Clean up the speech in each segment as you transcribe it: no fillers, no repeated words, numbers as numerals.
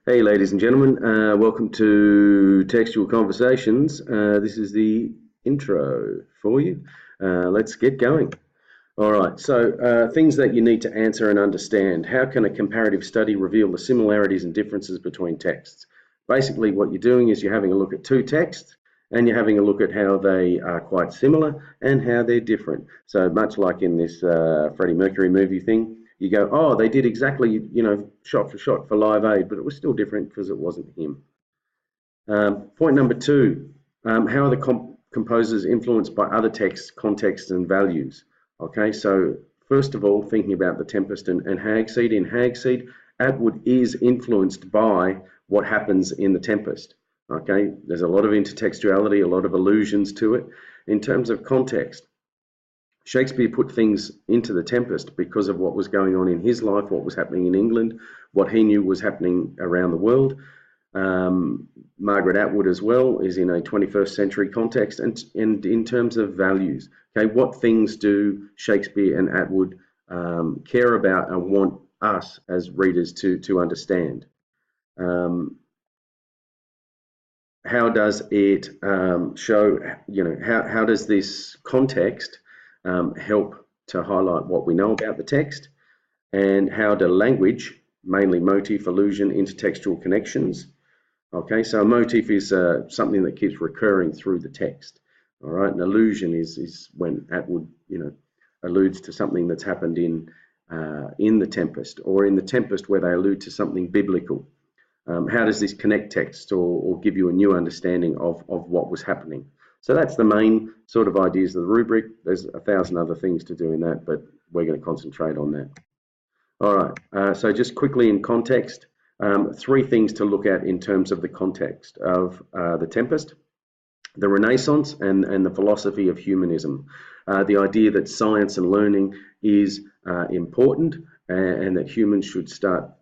Hey, ladies and gentlemen, welcome to Textual Conversations. This is the intro for you. Let's get going. All right, so things that you need to answer and understand. How can a comparative study reveal the similarities and differences between texts? Basically, what you're doing is you're having a look at two texts and you're having a look at how they are quite similar and how they're different. So much like in this Freddie Mercury movie thing, you go, oh, they did exactly, shot for shot for Live Aid, but it was still different because it wasn't him. Point number two, how are the composers influenced by other texts, contexts, and values? Okay, so first of all, thinking about the Tempest and Hag-Seed. In Hag-Seed, Atwood is influenced by what happens in the Tempest. Okay, there's a lot of intertextuality, a lot of allusions to it. In terms of context, Shakespeare put things into the Tempest because of what was going on in his life, what was happening in England, what he knew was happening around the world. Margaret Atwood as well is in a 21st century context, and in terms of values. Okay, what things do Shakespeare and Atwood care about and want us as readers to understand? How does it show, how does this context help to highlight what we know about the text, and how do language, mainly motif, allusion, intertextual connections. Okay, so a motif is something that keeps recurring through the text. All right, an allusion is when Atwood, alludes to something that's happened in the Tempest, or in the Tempest where they allude to something biblical. How does this connect text or give you a new understanding of what was happening? So that's the main sort of ideas of the rubric. There's 1,000 other things to do in that, but we're going to concentrate on that. All right, so just quickly in context, three things to look at in terms of the context of the Tempest: the Renaissance and the philosophy of humanism. The idea that science and learning is important, and that humans should start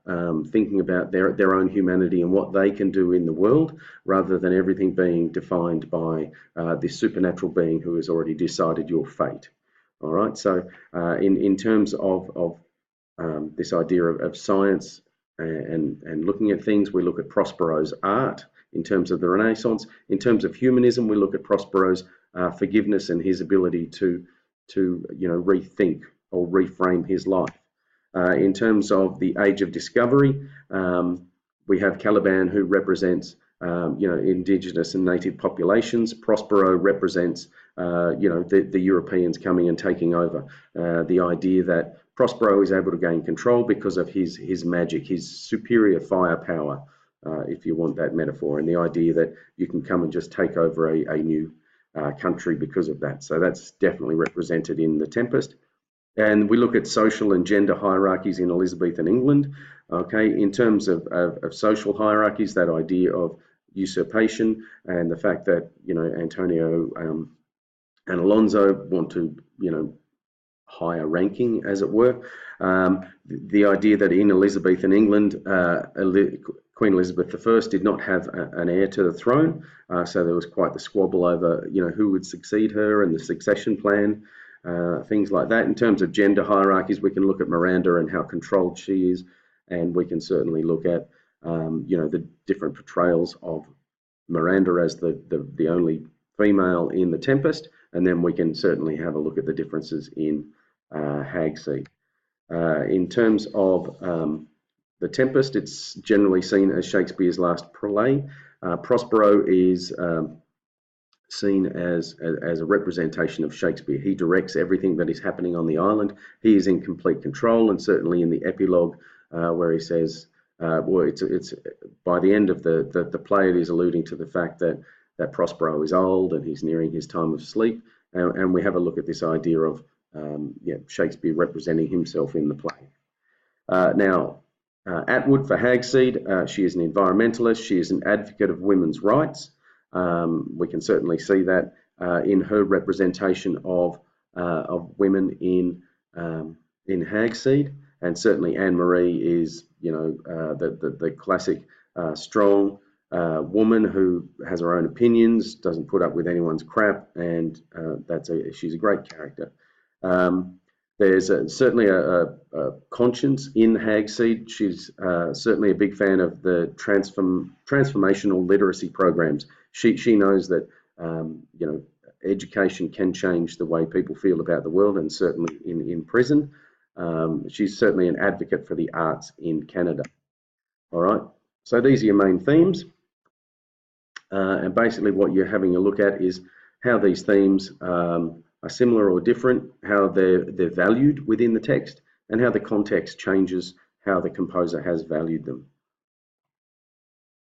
thinking about their own humanity and what they can do in the world, rather than everything being defined by this supernatural being who has already decided your fate. All right, so in terms of this idea of science and looking at things, we look at Prospero's art in terms of the Renaissance. In terms of humanism, we look at Prospero's forgiveness and his ability to rethink or reframe his life. In terms of the Age of Discovery, we have Caliban, who represents indigenous and native populations. Prospero represents the Europeans coming and taking over. The idea that Prospero is able to gain control because of his magic, his superior firepower, if you want that metaphor, and the idea that you can come and just take over a new country because of that. So that's definitely represented in the Tempest. And we look at social and gender hierarchies in Elizabethan England. Okay, in terms of social hierarchies, that idea of usurpation and the fact that Antonio and Alonso want to higher ranking, as it were. The idea that in Elizabethan England, Queen Elizabeth I did not have an heir to the throne, so there was quite the squabble over who would succeed her and the succession plan. Things like that. In terms of gender hierarchies, we can look at Miranda and how controlled she is, and we can certainly look at the different portrayals of Miranda as the only female in the Tempest, and then we can certainly have a look at the differences in Hag-Seed. In terms of the Tempest, it's generally seen as Shakespeare's last play. Prospero is seen as a representation of Shakespeare. He directs everything that is happening on the island. He is in complete control, and certainly in the epilogue where he says, well, it's by the end of the play, it is alluding to the fact that Prospero is old and he's nearing his time of sleep, and we have a look at this idea of Shakespeare representing himself in the play. Now, Atwood for Hag-Seed, she is an environmentalist. She is an advocate of women's rights. We can certainly see that in her representation of women in Hag-Seed, and certainly Anne Marie is the classic strong woman who has her own opinions, doesn't put up with anyone's crap, and she's a great character. There's certainly a conscience in Hag-Seed. She's certainly a big fan of the transformational literacy programs. She knows that you know, education can change the way people feel about the world, and certainly in prison. She's certainly an advocate for the arts in Canada. All right, so these are your main themes, and basically what you're having a look at is how these themes are similar or different, how they're valued within the text, and how the context changes how the composer has valued them.